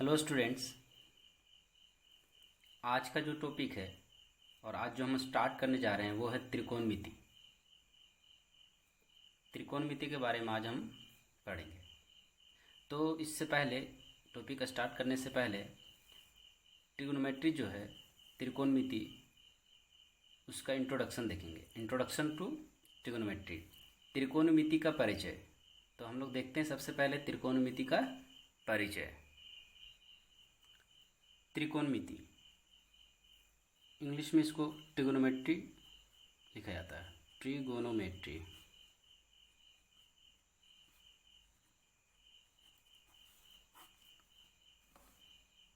Hello students. आज का जो टॉपिक है और आज जो हम स्टार्ट करने जा रहे हैं वो है त्रिकोणमिति। त्रिकोणमिति के बारे में आज हम पढ़ेंगे। तो इससे पहले टॉपिक स्टार्ट करने से पहले ट्रिग्नोमेट्री जो है, त्रिकोणमिति, उसका इंट्रोडक्शन देखेंगे। इंट्रोडक्शन टू ट्रिग्नोमेट्री, त्रिकोणमिति का परिचय। तो हम लोग देखते हैं सबसे पहले त्रिकोणमिति का परिचय। त्रिकोणमिति, इंग्लिश में इसको ट्रिगोनोमेट्री लिखा जाता है, ट्रिगोनोमेट्री।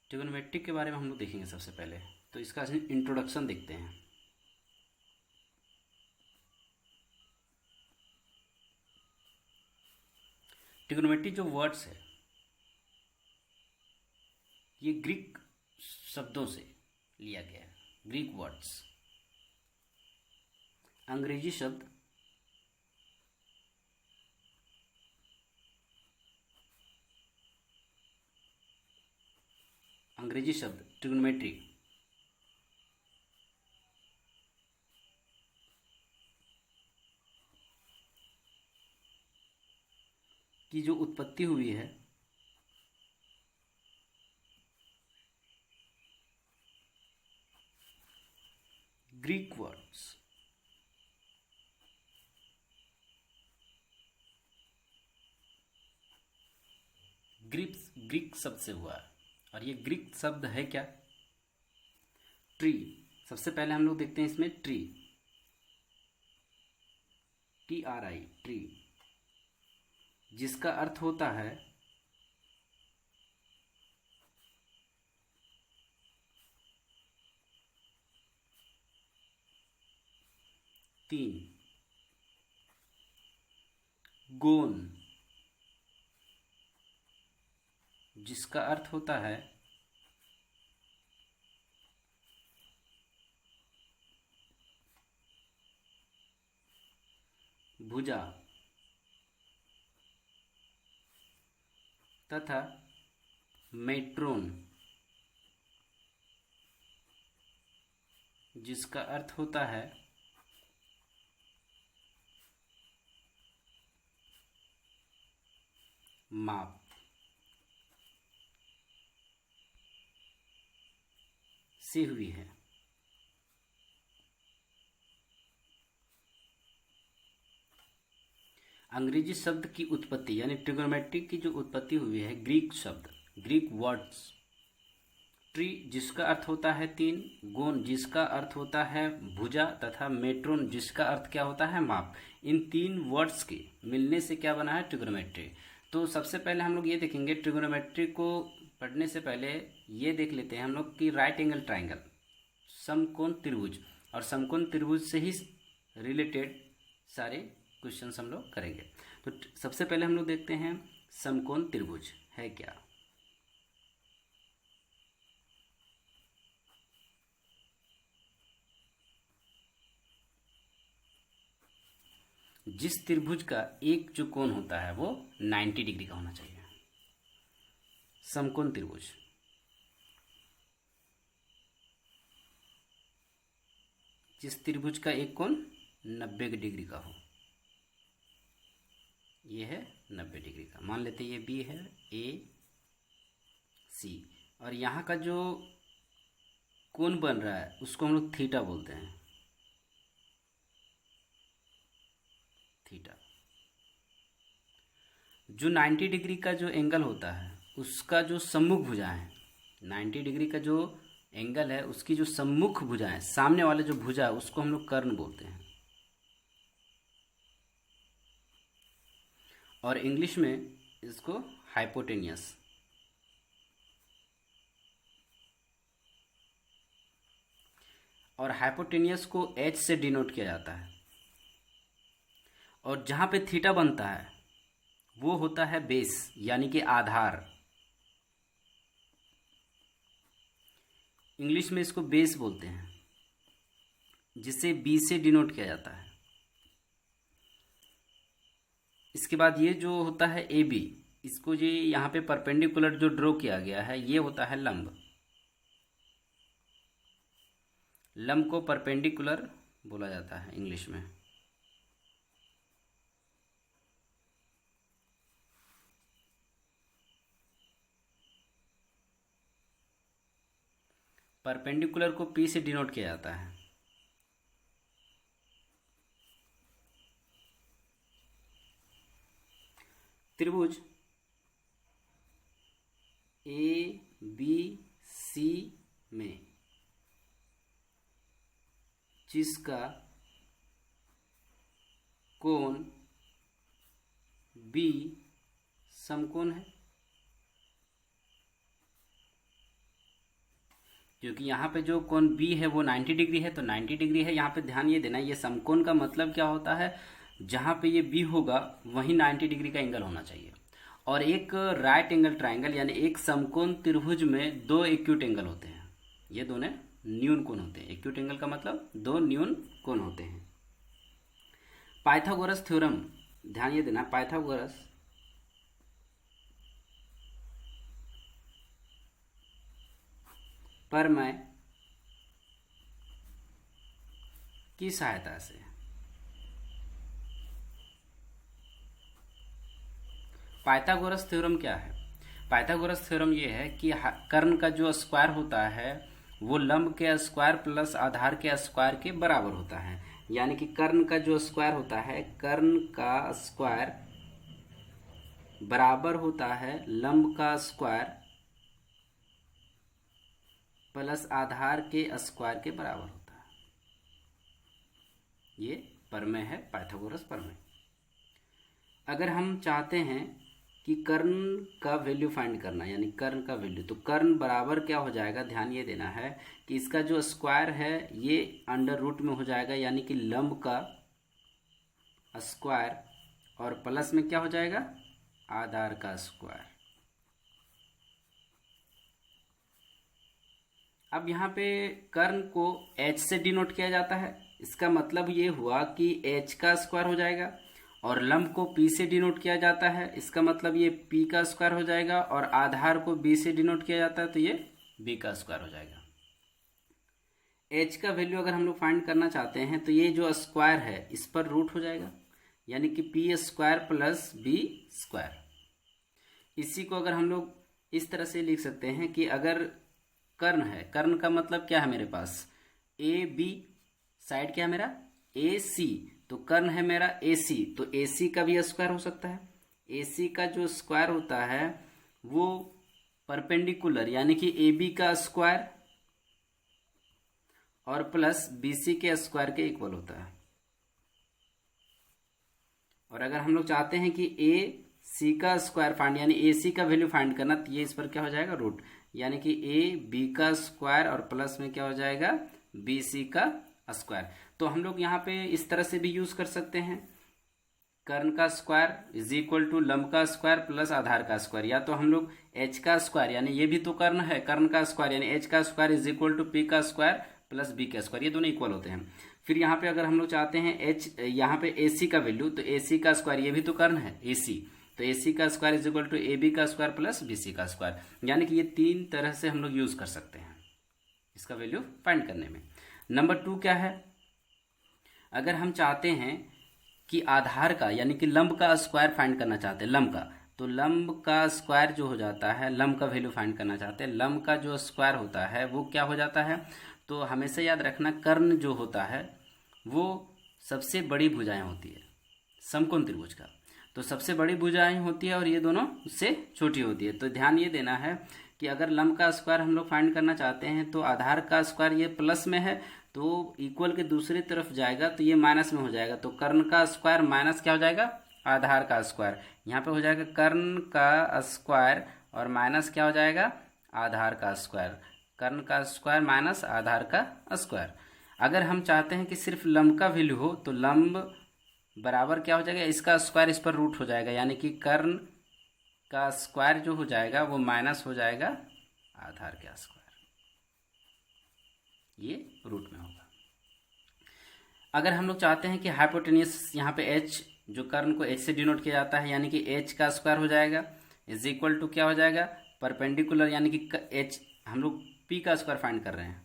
ट्रिगोनोमेट्री के बारे में हम लोग देखेंगे सबसे पहले। तो इसका इंट्रोडक्शन देखते हैं। ट्रिगोनोमेट्री जो वर्ड्स है ये ग्रीक शब्दों से लिया गया है, ग्रीक वर्ड्स। अंग्रेजी शब्द ट्रिग्नोमेट्री की जो उत्पत्ति हुई है ग्रीक वर्ड्स, ग्रीक शब्द से हुआ है। और ये ग्रीक शब्द है क्या? ट्री। सबसे पहले हम लोग देखते हैं इसमें ट्री, TRI, ट्री, जिसका अर्थ होता है तीन। गोन, जिसका अर्थ होता है भुजा, तथा मेट्रोन, जिसका अर्थ होता है माप, से हुई है। अंग्रेजी शब्द की उत्पत्ति यानी ट्रिगोनोमेट्री की जो उत्पत्ति हुई है ग्रीक शब्द, ग्रीक वर्ड्स। ट्री जिसका अर्थ होता है तीन, गोन जिसका अर्थ होता है भुजा, तथा मेट्रोन जिसका अर्थ क्या होता है माप। इन तीन वर्ड्स के मिलने से क्या बना है? ट्रिगोनोमेट्री। तो सबसे पहले हम लोग ये देखेंगे, ट्रिगोनोमेट्री को पढ़ने से पहले ये देख लेते हैं हम लोग कि राइट एंगल ट्राइंगल, समकोण त्रिभुज, और समकोण त्रिभुज से ही रिलेटेड सारे क्वेश्चंस हम लोग करेंगे। तो सबसे पहले हम लोग देखते हैं समकोण त्रिभुज है क्या। जिस त्रिभुज का एक जो कोण होता है वो 90 डिग्री का होना चाहिए, समकोण त्रिभुज। जिस त्रिभुज का एक कोण 90 डिग्री का हो, ये है 90 डिग्री का। मान लेते हैं ये बी है, AC, और यहाँ का जो कोण बन रहा है उसको हम लोग थीटा बोलते हैं, थीटा। जो 90 डिग्री का जो एंगल होता है उसका जो सम्मुख भुजा है, 90 डिग्री का जो एंगल है उसकी जो सम्मुख भुजा है, सामने वाले जो भुजा है उसको हम लोग कर्ण बोलते हैं। और इंग्लिश में इसको हाइपोटेनियस। और हाइपोटेनियस को H से डिनोट किया जाता है। और जहाँ पे थीटा बनता है वो होता है बेस यानी कि आधार। इंग्लिश में इसको बेस बोलते हैं, जिसे B से डिनोट किया जाता है। इसके बाद ये जो होता है AB, इसको ये यहाँ पे परपेंडिकुलर जो ड्रॉ किया गया है ये होता है लंब। लंब को परपेंडिकुलर बोला जाता है इंग्लिश में। परपेंडिकुलर को पी से डिनोट किया जाता है। त्रिभुज ए बी सी में जिसका कोण बी समकोण है, क्योंकि यहाँ पे जो कोण बी है वो 90 डिग्री है, तो 90 डिग्री है। यहाँ पे ध्यान ये देना, ये समकोण का मतलब क्या होता है, जहाँ पे ये बी होगा वहीं 90 डिग्री का एंगल होना चाहिए। और एक राइट एंगल ट्राइंगल यानी एक समकोण त्रिभुज में दो एक्यूट एंगल होते हैं, ये दोनों न्यून कोण होते हैं। एक्यूट एंगल का मतलब दो न्यून कोण होते हैं। पाइथागोरस थ्योरम, ध्यान ये देना, पाइथागोरस प्रमेय की सहायता से पाइथागोरस थ्योरम क्या है? पाइथागोरस थ्योरम ये है कि कर्ण का जो स्क्वायर होता है वो लंब के स्क्वायर प्लस आधार के स्क्वायर के बराबर होता है। यानी कि कर्ण का जो स्क्वायर होता है, कर्ण का स्क्वायर बराबर होता है लंब का स्क्वायर प्लस आधार के स्क्वायर के बराबर होता है। ये प्रमेय है, पाइथागोरस प्रमेय। अगर हम चाहते हैं कि कर्ण का वैल्यू फाइंड करना, यानी कर्ण का वैल्यू, तो कर्ण बराबर क्या हो जाएगा, ध्यान ये देना है कि इसका जो स्क्वायर है ये अंडर रूट में हो जाएगा, यानी कि लंब का स्क्वायर, और प्लस में क्या हो जाएगा, आधार का स्क्वायर। अब यहाँ पे कर्ण को h से डिनोट किया जाता है, इसका मतलब ये हुआ कि h का स्क्वायर हो जाएगा, और लंब को p से डिनोट किया जाता है, इसका मतलब ये p का स्क्वायर हो जाएगा, और आधार को b से डिनोट किया जाता है तो ये b का स्क्वायर हो जाएगा। h का वैल्यू अगर हम लोग फाइंड करना चाहते हैं तो ये जो स्क्वायर है इस पर रूट हो जाएगा, यानी कि p square plus b square. इसी को अगर हम लोग इस तरह से लिख सकते हैं कि अगर कर्ण है, कर्ण का मतलब क्या है मेरे पास, ए बी, साइड क्या है मेरा ए सी, तो कर्ण है मेरा ए सी, तो ए सी का भी स्क्वायर हो सकता है। ए सी का जो स्क्वायर होता है वो परपेंडिकुलर यानी कि ए बी का स्क्वायर और प्लस बी सी के स्क्वायर के इक्वल होता है। और अगर हम लोग चाहते हैं कि ए सी का स्क्वायर फाइंड यानी ए सी का वैल्यू फाइंड करना, तो ये इस पर क्या हो जाएगा, रूट, यानी कि ए बी का स्क्वायर और प्लस में क्या हो जाएगा, बी सी का स्क्वायर। तो हम लोग यहाँ पे इस तरह से भी यूज कर सकते हैं, कर्ण का स्क्वायर इज इक्वल टू लंब का स्क्वायर प्लस आधार का स्क्वायर, या तो हम लोग एच का स्क्वायर यानी ये भी तो कर्ण है, कर्ण का स्क्वायर यानी एच का square is equal to P का स्क्वायर प्लस बी का स्क्वायर, ये दोनों इक्वल होते हैं। फिर यहाँ पे अगर हम लोग चाहते हैं एच, यहाँ पे ए सी का वैल्यू, तो ए सी का स्क्वायर ये भी तो कर्ण है ए सी, तो ए सी का square is equal to A B का स्क्वायर प्लस बी सी का स्क्वायर, यानी कि ये तीन तरह से हम लोग यूज कर सकते हैं इसका वैल्यू फाइंड करने में। नंबर 2 क्या है, अगर हम चाहते हैं कि आधार का यानी कि लंब का स्क्वायर फाइंड करना चाहते हैं, लंब का, तो लंब का स्क्वायर जो हो जाता है, लंब का वैल्यू फाइंड करना चाहते हैं, लंब का जो स्क्वायर होता है वो क्या हो जाता है, तो हमेशा याद रखना कर्ण जो होता है वो सबसे बड़ी भुजाएं होती है समकोण त्रिभुज का, तो सबसे बड़ी भुजाएं होती है और ये दोनों उससे छोटी होती है। तो ध्यान ये देना है कि अगर लंब का स्क्वायर हम लोग फाइंड करना चाहते हैं तो आधार का स्क्वायर ये प्लस में है तो इक्वल के दूसरी तरफ जाएगा तो ये माइनस में हो जाएगा, तो कर्ण का स्क्वायर माइनस क्या हो जाएगा, आधार का स्क्वायर, यहाँ पे हो जाएगा कर्ण का स्क्वायर और माइनस क्या हो जाएगा, आधार का स्क्वायर, कर्ण का स्क्वायर माइनस आधार का स्क्वायर। अगर हम चाहते हैं कि सिर्फ लंब का वैल्यू हो तो लंब बराबर क्या हो जाएगा, इसका स्क्वायर इस पर रूट हो जाएगा, यानी कि कर्ण का स्क्वायर जो हो जाएगा वो माइनस हो जाएगा आधार का स्क्वायर, ये रूट में होगा। अगर हम लोग चाहते हैं कि हाइपोटेन्यूस यहाँ पे h, जो कर्ण को h से डिनोट किया जाता है, यानी कि h का स्क्वायर हो जाएगा, इज इक्वल टू क्या हो जाएगा, परपेंडिकुलर यानी कि एच, हम लोग पी का स्क्वायर फाइंड कर रहे हैं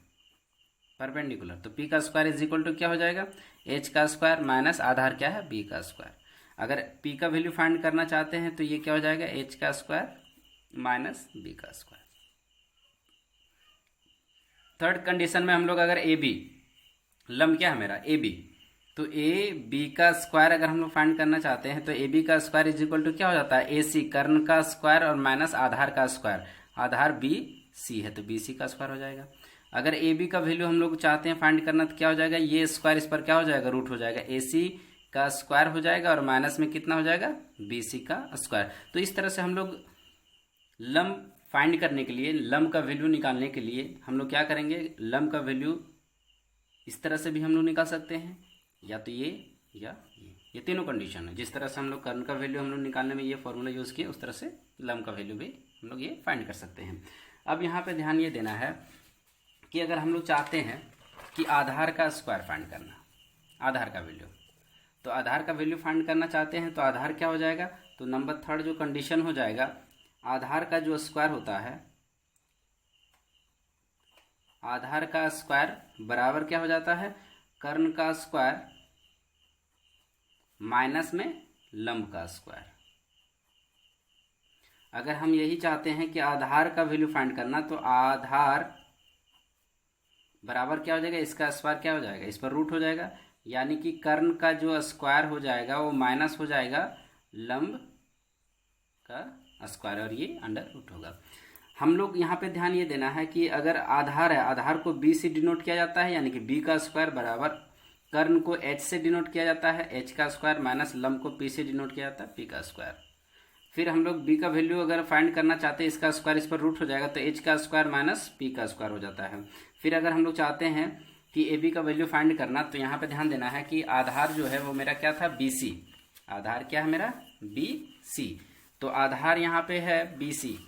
परपेंडिकुलर, तो पी का स्क्वायर इज इक्वल टू क्या हो जाएगा, एच का स्क्वायर माइनस आधार क्या है, बी का स्क्वायर। अगर पी का वैल्यू फाइंड करना चाहते हैं तो ये क्या हो जाएगा, एच का स्क्वायर माइनस बी का स्क्वायर। थर्ड कंडीशन में हम लोग अगर ए बी, लम क्या है मेरा ए बी, तो ए बी का स्क्वायर अगर हम लोग फाइंड करना चाहते हैं तो ए बी का स्क्वायर इज इक्वल टू क्या हो जाता है, ए सी कर्ण का स्क्वायर और माइनस आधार का स्क्वायर, आधार बी सी है तो बी सी का स्क्वायर हो जाएगा। अगर ए बी का वैल्यू हम लोग चाहते हैं फाइंड करना तो क्या हो जाएगा, ये स्क्वायर इस पर क्या हो जाएगा, रूट हो जाएगा, ए सी का स्क्वायर हो जाएगा और माइनस में कितना हो जाएगा, बी सी का स्क्वायर। तो इस तरह से हम लोग लम फाइंड करने के लिए, लम का वैल्यू निकालने के लिए हम लोग क्या करेंगे, लम का वैल्यू इस तरह से भी हम लोग निकाल सकते हैं, या तो ये या ये तीनों कंडीशन है। जिस तरह से हम लोग कर्ण का वैल्यू हम लोग निकालने में ये फॉर्मूला यूज़ किए, उस तरह से लम का वैल्यू भी हम लोग ये फाइंड कर सकते हैं। अब यहाँ पे ध्यान ये देना है कि अगर हम लोग चाहते हैं कि आधार का स्क्वायर फाइंड करना, आधार का वैल्यू, तो आधार का वैल्यू फाइंड करना चाहते हैं तो आधार क्या हो जाएगा, तो नंबर थर्ड जो कंडीशन हो जाएगा, आधार का जो स्क्वायर होता है, आधार का स्क्वायर बराबर क्या हो जाता है, कर्ण का स्क्वायर माइनस में लंब का स्क्वायर। अगर हम यही चाहते हैं कि आधार का वैल्यू फाइंड करना, तो आधार बराबर क्या हो जाएगा, इसका स्क्वायर क्या हो जाएगा, इस पर रूट हो जाएगा, यानी कि कर्ण का जो स्क्वायर हो जाएगा वो माइनस हो जाएगा लंब का स्क्वायर और ये अंडर रूट होगा। हम लोग यहाँ पे ध्यान ये देना है कि अगर आधार है, आधार को बी से डिनोट किया जाता है, यानी कि बी का स्क्वायर बराबर कर्ण को एच से डिनोट किया जाता है, एच का स्क्वायर माइनस लंब को पी से डिनोट किया जाता है, पी का स्क्वायर। फिर हम लोग बी का वैल्यू अगर फाइंड करना चाहते हैं, इसका स्क्वायर इस पर रूट हो जाएगा तो एच का स्क्वायर माइनस पी का स्क्वायर हो जाता है। फिर अगर हम लोग चाहते हैं कि ए बी का वैल्यू फाइंड करना, तो यहाँ पे ध्यान देना है कि आधार जो है वो मेरा क्या था, बी सी, आधार क्या है मेरा, बी सी, तो आधार यहाँ पे है बी सी,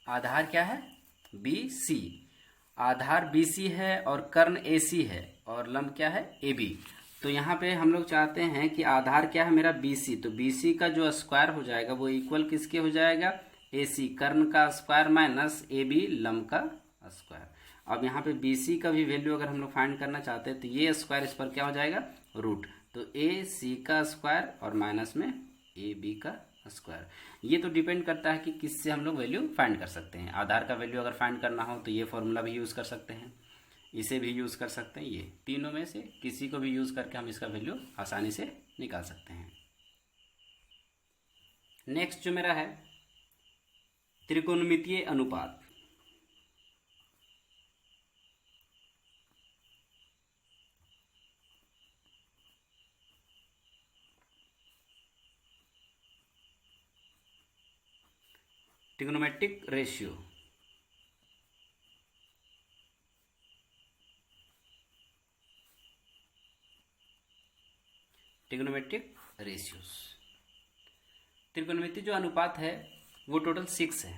आधार क्या है, बी सी, आधार बी सी है और कर्ण ए सी है और लंब क्या है, ए बी। तो यहाँ पे हम लोग चाहते हैं कि आधार क्या है मेरा, बी सी, तो बी सी का जो स्क्वायर हो जाएगा वो इक्वल किसके हो जाएगा, ए सी कर्ण का स्क्वायर माइनस ए बी लंब का स्क्वायर। अब यहाँ पे बी सी का भी वैल्यू अगर हम लोग फाइंड करना चाहते हैं तो ये स्क्वायर इस पर क्या हो जाएगा, रूट, तो ए सी का स्क्वायर और माइनस में ए बी का स्क्वायर। ये तो डिपेंड करता है कि किससे हम लोग वैल्यू फाइंड कर सकते हैं। आधार का वैल्यू अगर फाइंड करना हो तो ये फॉर्मूला भी यूज़ कर सकते हैं, इसे भी यूज़ कर सकते हैं, ये तीनों में से किसी को भी यूज़ करके हम इसका वैल्यू आसानी से निकाल सकते हैं। नेक्स्ट जो मेरा है त्रिकोणमितीय अनुपात। Trigonometric ratio, trigonometric ratios. त्रिकोणमितीय जो अनुपात है वो टोटल 6 है।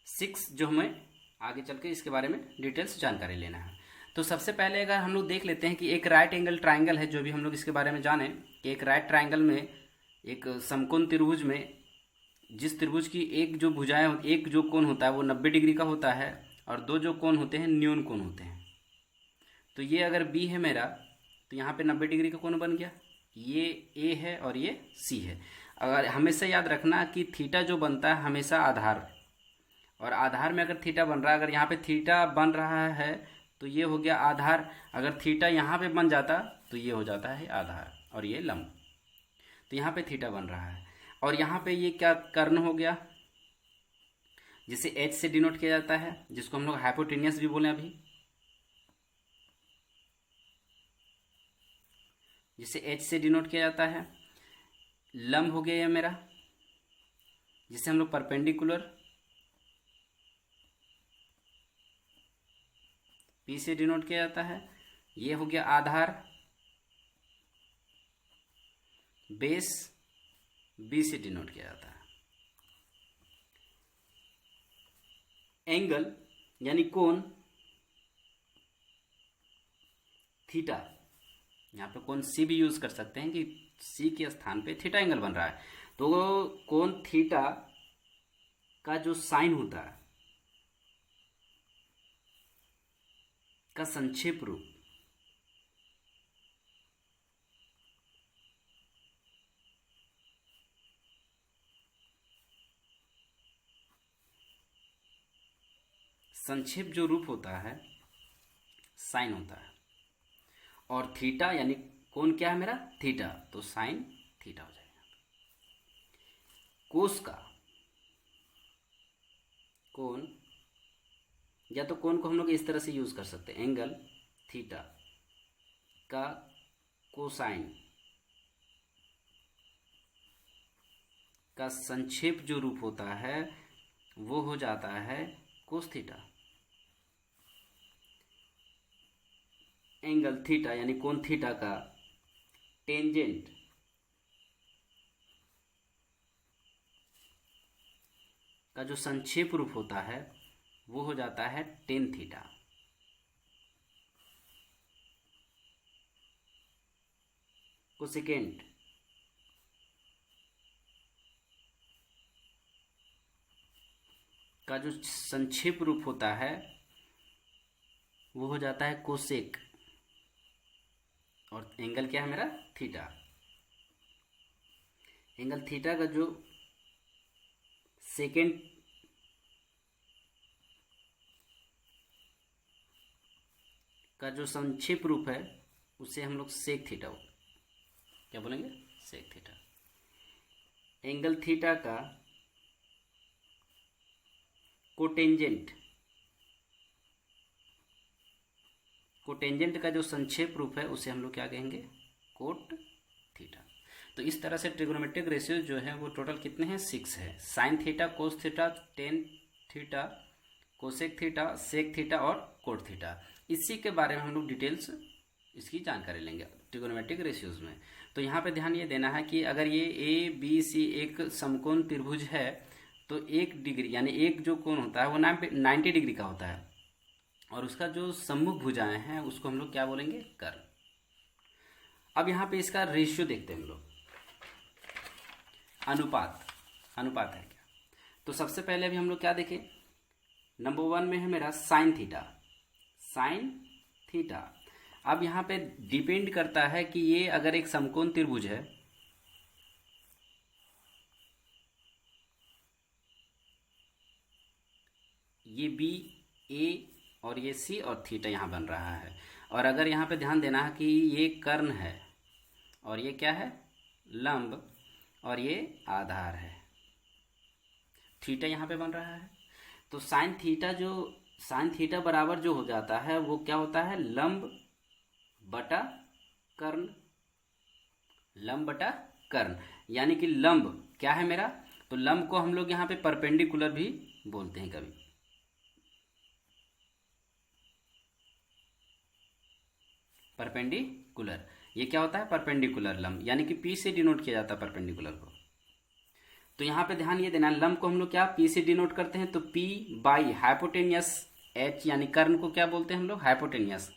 6 जो हमें आगे चल के इसके बारे में डिटेल्स जानकारी लेना है। तो सबसे पहले अगर हम लोग देख लेते हैं कि एक राइट एंगल ट्राइंगल है, जो भी हम लोग इसके बारे में जाने कि एक राइट ट्राइंगल में एक समकोण त्रिभुज में जिस त्रिभुज की एक जो भुजाएं, एक जो कोण होता है वो 90 डिग्री का होता है और दो जो कोण होते हैं न्यून कोण होते हैं। तो ये अगर बी है मेरा, तो यहाँ पे 90 डिग्री का कोण बन गया, ये ए है और ये सी है। अगर हमेशा याद रखना कि थीटा जो बनता है हमेशा आधार, और आधार में अगर थीटा बन रहा है, अगर यहाँ पे थीटा बन रहा है तो ये हो गया आधार, अगर थीटा यहाँ पे बन जाता तो ये हो जाता है आधार और ये लंब। तो यहाँ पे थीटा बन रहा है और यहाँ पे ये क्या कर्ण हो गया, जिसे एच से डिनोट किया जाता है, जिसको हम लोग हाइपोटेनियस भी बोले अभी, जिसे एच से डिनोट किया जाता है। लंब हो गया ये मेरा, जिसे हम लोग परपेंडिकुलर पी से डिनोट किया जाता है। ये हो गया आधार, बेस बी से डिनोट किया जाता है। एंगल यानी कोण थीटा, यहाँ पे कोण सी भी यूज कर सकते हैं कि सी के स्थान पे थीटा एंगल बन रहा है, तो कोण थीटा का जो साइन होता है का संक्षेप रूप संक्षेप जो रूप होता है साइन होता है, और थीटा यानी कोण क्या है मेरा थीटा, तो साइन थीटा हो जाएगा। कोस का कोण, या तो कोण को हम लोग इस तरह से यूज कर सकते हैं, एंगल थीटा का कोसाइन का संक्षेप जो रूप होता है वो हो जाता है कोस थीटा। एंगल थीटा यानी कोण थीटा का टेंजेंट का जो संक्षेप रूप होता है वो हो जाता है टेन थीटा। कोसेकेंट का जो संक्षेप रूप होता है वो हो जाता है कोसेक, और एंगल क्या है मेरा थीटा। एंगल थीटा का जो सेकेंड का जो संक्षेप रूप है उसे हम लोग सेक थीटा क्या बोलेंगे सेक थीटा। एंगल थीटा का कोटेंजेंट कोटेंजेंट का जो संक्षेप रूप है उसे हम लोग क्या कहेंगे कोट थीटा। तो इस तरह से ट्रिग्नोमेट्रिक रेशियो जो है वो टोटल कितने हैं 6 है। Sine theta, cos theta, tan theta, cosec theta, sec theta और कोट थीटा। इसी के बारे में हम लोग डिटेल्स इसकी जानकारी लेंगे ट्रिग्नोमेट्रिक रेशियोज में। तो यहाँ पे ध्यान ये देना है कि अगर ये ए बी सी एक समकोण त्रिभुज है तो 1 डिग्री यानी एक जो कोण होता है वो 90 डिग्री का होता है, और उसका जो सम्मुख भुजाएं हैं उसको हम लोग क्या बोलेंगे कर्ण। अब यहाँ पे इसका रेशियो देखते हैं हम लोग, अनुपात है क्या। तो सबसे पहले अभी हम लोग क्या देखें, नंबर 1 में है मेरा साइन थीटा। अब यहाँ पे डिपेंड करता है कि ये अगर एक समकोण त्रिभुज है, ये बी ए और ये सी और थीटा यहाँ बन रहा है, और अगर यहाँ पे ध्यान देना है कि ये कर्ण है और ये क्या है लंब और ये आधार है, थीटा यहाँ पे बन रहा है। तो साइन थीटा बराबर जो हो जाता है वो क्या होता है लंब बटा कर्ण, यानी कि लंब क्या है मेरा, तो लंब को हम लोग यहाँ पे परपेंडिकुलर भी बोलते हैं कभी। परपेंडिकुलर ये क्या होता है परपेंडिकुलर लंब, यानी कि पी से डिनोट किया जाता है परपेंडिकुलर को। तो यहाँ पे ध्यान ये देना, लंब को हम लोग क्या पी से डिनोट करते हैं, तो पी बाई हाइपोटेनियस एच, यानी कर्ण को क्या बोलते हैं हम लोग हाइपोटेनियस,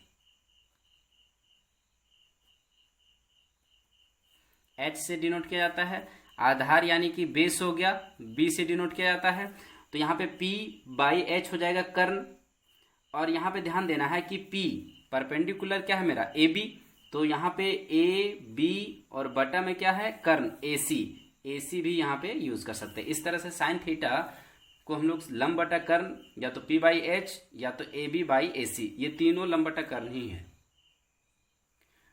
एच से डिनोट किया जाता है। आधार यानी कि बेस हो गया, बी से डिनोट किया जाता है। तो यहाँ पे पी बाई एच हो जाएगा कर्ण, और यहाँ पे ध्यान देना है कि पी परपेंडिकुलर क्या है मेरा ए बी, तो यहाँ पे ए बी और बटा में क्या है कर्ण ए सी भी यहाँ पे यूज कर सकते हैं। इस तरह से साइन थीटा को हम लोग लंब बटा कर्ण, या तो पी बाई एच या तो ए बी बाई ए सी, ये तीनों लंब बटा कर्ण ही है।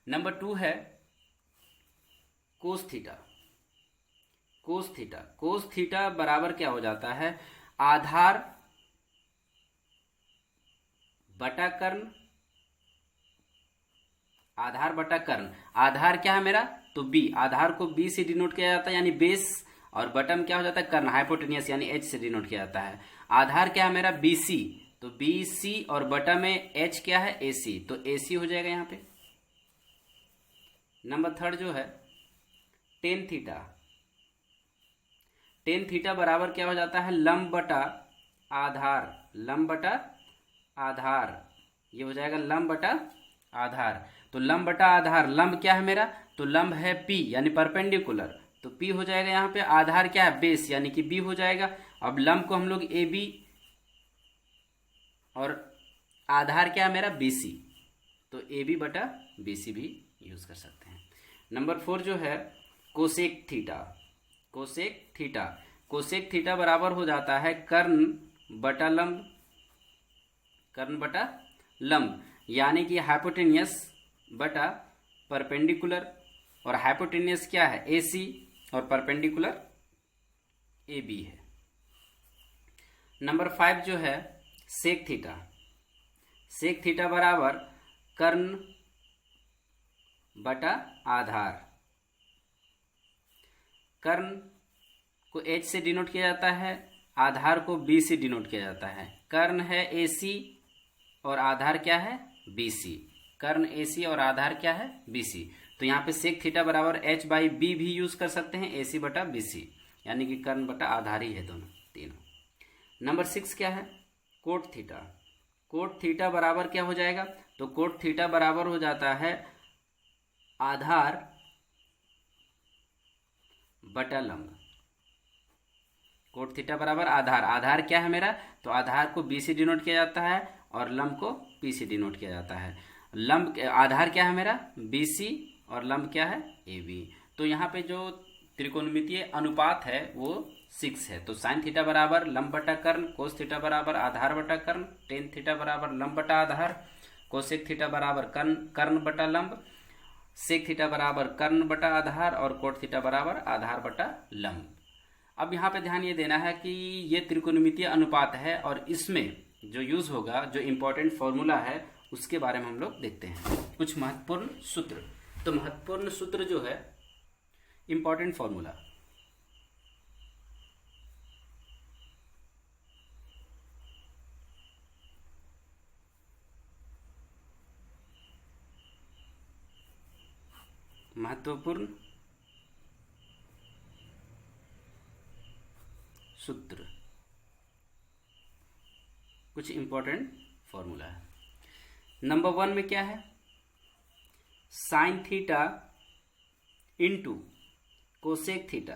नंबर 2 है कोस थीटा बराबर क्या हो जाता है आधार बटा कर्ण, आधार क्या है मेरा तो बी, आधार को बी से डिनोट किया जाता है यानी बेस, और बटा में क्या हो जाता है कर्ण हाइपोटेनियस यानी एच से डिनोट किया जाता है। आधार क्या है मेरा बी सी, तो बी सी और बटा में एच क्या है ए सी, तो ए सी हो जाएगा यहाँ पे। नंबर 3 जो है टेन थीटा बराबर क्या हो जाता है लंब बटा आधार, ये हो जाएगा लंब बटा आधार। तो लंब बटा आधार, लंब क्या है मेरा तो लंब है पी यानी परपेंडिकुलर, तो P हो जाएगा यहाँ पे, आधार क्या है बेस यानी कि B हो जाएगा। अब लंब को हम लोग AB और आधार क्या है मेरा BC, तो AB बटा BC भी यूज कर सकते हैं। नंबर 4 जो है cosec theta. Cosec theta, cosec theta बराबर हो जाता है कर्ण बटा लंब, कर्ण बटा लंब, यानी कि हाइपोटेनियस बटा परपेंडिकुलर, और हाइपोटेनियस क्या है AC और परपेंडिकुलर AB है। नंबर 5 जो है सेक थीटा। सेक थीटा बराबर कर्ण बटा आधार, कर्ण को H से डिनोट किया जाता है, आधार को B से डिनोट किया जाता है। कर्ण है AC और आधार क्या है BC, कर्ण AC और आधार क्या है BC। तो यहाँ पे सेक थीटा बराबर H बाई B भी यूज कर सकते हैं, AC बटा BC, यानी कि कर्ण बटा आधार ही है दोनों तीनों। नंबर 6 क्या है कोट थीटा। कोट थीटा बराबर क्या हो जाएगा, तो कोट थीटा बराबर हो जाता है आधार बटा लंब। कोट थीटा बराबर आधार, आधार क्या है मेरा, तो आधार को B से डिनोट किया जाता है और लंब को P से डिनोट किया जाता है। लंब आधार क्या है मेरा BC और लंब क्या है AB। तो यहाँ पे जो त्रिकोणमितीय अनुपात है वो 6 है। तो साइन थीटा बराबर लंब बटा कर्ण, कोस थीटा बराबर आधार बटा कर्ण, टेन थीटा बराबर लंब बटा आधार, कोसेक थीटा बराबर कर्ण बटा लंब, सेक थीटा बराबर कर्ण बटा आधार और कोट थीटा बराबर आधार बटा लंब। अब यहाँ पे ध्यान ये देना है कि ये त्रिकोणमितीय अनुपात है और इसमें जो यूज होगा, जो इम्पोर्टेंट फॉर्मूला है उसके बारे में हम लोग देखते हैं, कुछ महत्वपूर्ण सूत्र। तो महत्वपूर्ण सूत्र जो है इम्पोर्टेंट फॉर्मूला, महत्वपूर्ण सूत्र, कुछ इंपॉर्टेंट फॉर्मूला है। नंबर 1 में क्या है, sine theta into cosec theta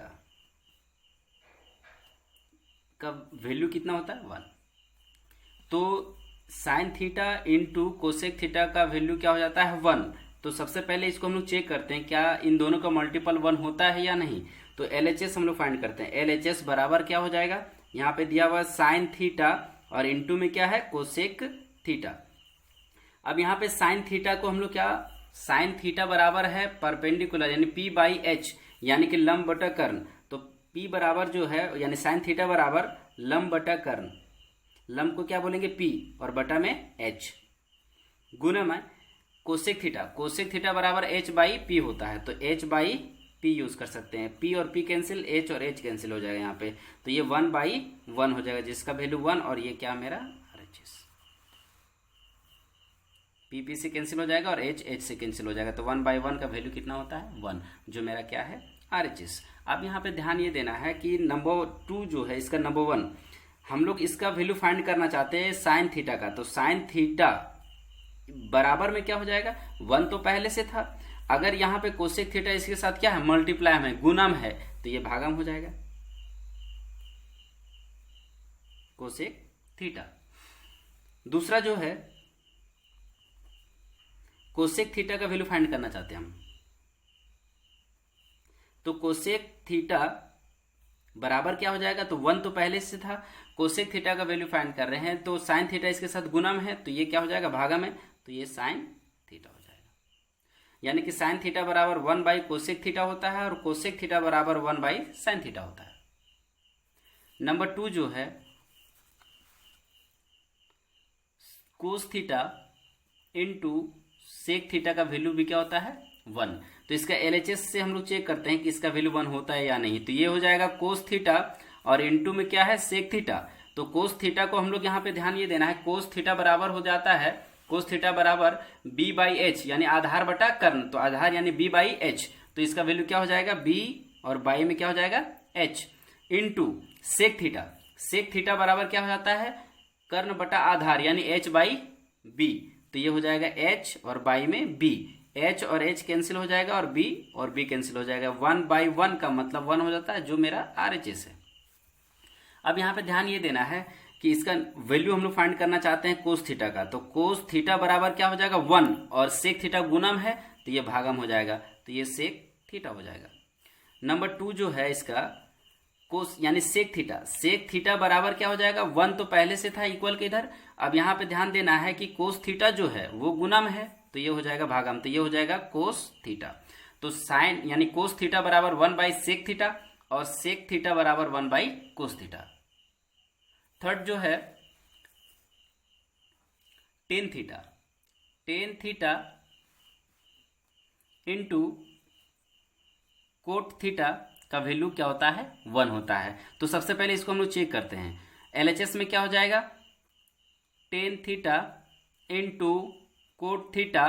का वैल्यू कितना होता है 1। तो sine theta into cosec theta का वैल्यू क्या हो जाता है 1। तो सबसे पहले इसको हम लोग चेक करते हैं क्या इन दोनों का मल्टीपल 1 होता है या नहीं। तो LHS हम लोग फाइंड करते हैं। LHS बराबर क्या हो जाएगा, यहाँ पे दिया हुआ साइन थीटा और इंटू में क्या है कोसेक थीटा। अब यहाँ पे साइन थीटा को हम लोग क्या, साइन थीटा बराबर है परपेंडिकुलर यानी P बाई H यानी कि लंब बटा कर्ण। तो P बराबर जो है यानी साइन थीटा बराबर लंब बटा कर्ण, लंब को क्या बोलेंगे P और बटा में H, गुना में कोसेक थीटा। कोसेक थीटा बराबर H बाई P होता है, तो H बाई P यूज कर सकते हैं। P और P कैंसिल, H और H कैंसिल हो जाएगा यहाँ पे, तो ये 1 बाई 1 हो जाएगा जिसका वैल्यू 1, और ये क्या मेरा RHS, P से कैंसिल हो जाएगा और H से कैंसिल हो जाएगा। तो 1 बाई 1 का वैल्यू कितना होता है 1, जो मेरा क्या है RHS। अब यहाँ पे ध्यान ये देना है कि नंबर 2 जो है इसका नंबर 1, हम लोग इसका वैल्यू फाइंड करना चाहते हैं साइन थीटा का। तो साइन थीटा बराबर में क्या हो जाएगा 1 तो पहले से था, अगर यहाँ पे कोसेक थीटा इसके साथ क्या है मल्टीप्लाई में गुणम है तो ये भागम हो जाएगा कोसेक थीटा। दूसरा जो है कोसेक थीटा का वैल्यू फाइंड करना चाहते हैं हम। तो कोसेक थीटा बराबर क्या हो जाएगा, तो 1 तो पहले से था, कोसेक थीटा का वैल्यू फाइंड कर रहे हैं तो साइन थीटा इसके साथ गुणम है तो ये क्या हो जाएगा भागम है, तो ये साइन थीटा हो जाएगा। यानी कि साइन थीटा बराबर 1 बाई कोसेक थीटा होता है और कोसेक थीटा बराबर 1 बाई साइन थीटा होता है। नंबर 2 जो है cos theta into sec theta का वैल्यू भी क्या होता है 1। तो इसका LHS से हम लोग चेक करते हैं कि इसका वैल्यू 1 होता है या नहीं। तो ये हो जाएगा कोस थीटा और इंटू में क्या है सेक थीटा। तो कोस थीटा को हम लोग यहाँ पे ध्यान ये देना है, कोस थीटा बराबर हो जाता है, कोस थीटा बराबर B बाई H यानी आधार बटा कर्ण। तो आधार यानी B बाई H, तो इसका वैल्यू क्या हो जाएगा B और बाई में क्या हो जाएगा H into sec theta. Sec theta बराबर क्या हो जाता है कर्ण बटा आधार यानी H बाई B, तो ये हो जाएगा H और बाई में B एच और एच कैंसिल हो जाएगा और बी कैंसिल हो जाएगा। 1/1 का मतलब 1 हो जाता है, जो मेरा RHS है। अब यहाँ पे ध्यान ये देना है कि इसका वैल्यू हम लोग फाइंड करना चाहते हैं कोस थीटा का, तो कोस थीटा बराबर क्या हो जाएगा 1, और सेक थीटा गुणम है तो ये भागम हो जाएगा, तो ये सेक थीटा हो जाएगा। नंबर 2 जो है इसका कोस यानी सेक थीटा बराबर क्या हो जाएगा 1, तो पहले से था इक्वल के इधर। अब यहाँ पे ध्यान देना है कि कोस थीटा जो है वो गुणम है, तो ये हो जाएगा भागम, तो ये हो जाएगा कोस थीटा। तो साइन यानी कोस थीटा बराबर 1/सेक थीटा और सेक थीटा बराबर 1/कोस थीटा। थर्ड जो है tan theta into cot theta का वैल्यू क्या होता है 1 होता है। तो सबसे पहले इसको हम लोग चेक करते हैं। LHS में क्या हो जाएगा tan theta into cot theta.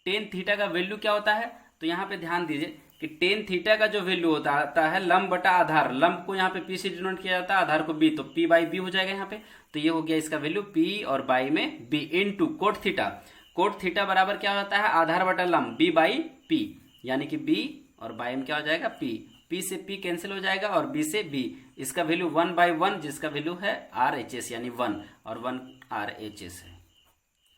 Tan theta का वैल्यू क्या होता है, तो यहाँ पे ध्यान दीजिए कि टेन थीटा का जो वैल्यू होता है लंब बटा आधार, लंब को यहाँ पे P से डिनोट किया जाता है, आधार को B, तो P/B हो जाएगा यहाँ पे। तो ये हो गया इसका वैल्यू P और बाई में B इंटू कोट थीटा बराबर क्या होता है आधार बटा लंब B/P, यानी कि B और बाई में क्या हो जाएगा P से P कैंसिल हो जाएगा और B से B। इसका वैल्यू 1/1 जिसका वैल्यू है RHS यानी 1 और 1 RHS है।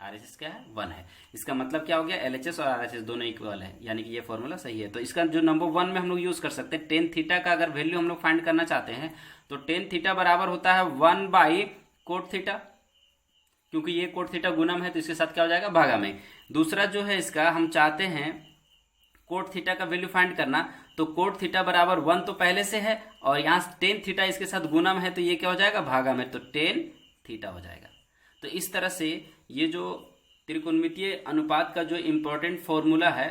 RHS क्या है 1 है। इसका मतलब क्या हो गया LHS और RHS दोनों इक्वल है, यानी कि ये फॉर्मूला सही है। तो इसका जो नंबर 1 में हम लोग यूज कर सकते हैं, टेन थीटा का अगर वैल्यू हम लोग फाइंड करना चाहते हैं तो टेन थीटा बराबर होता है 1/कोट थीटा, क्योंकि ये कोट थीटा गुणम है तो इसके साथ क्या हो जाएगा भागा में। दूसरा जो है इसका हम चाहते हैं कोट थीटा का वैल्यू फाइंड करना, तो कोट थीटा बराबर 1 तो पहले से है और यहाँ टेन थीटा इसके साथ गुणम है तो ये क्या हो जाएगा भागा में, तो टेन थीटा हो जाएगा। तो इस तरह से ये जो त्रिकोणमितीय अनुपात का जो इम्पोर्टेंट फॉर्मूला है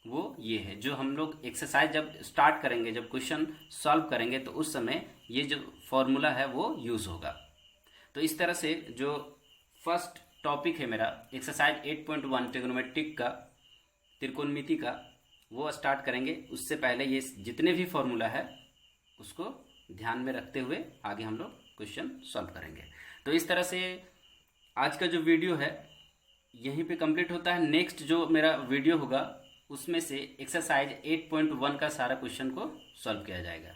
वो ये है, जो हम लोग एक्सरसाइज जब स्टार्ट करेंगे, जब क्वेश्चन सॉल्व करेंगे तो उस समय ये जो फॉर्मूला है वो यूज होगा। तो इस तरह से जो फर्स्ट टॉपिक है मेरा एक्सरसाइज 8.1 ट्रिग्नोमेट्रिक का त्रिकोणमिति का वो स्टार्ट करेंगे। उससे पहले ये जितने भी फॉर्मूला है उसको ध्यान में रखते हुए आगे हम लोग क्वेश्चन सॉल्व करेंगे। तो इस तरह से आज का जो वीडियो है यहीं पे कंप्लीट होता है। नेक्स्ट जो मेरा वीडियो होगा उसमें से एक्सरसाइज 8.1 का सारा क्वेश्चन को सॉल्व किया जाएगा।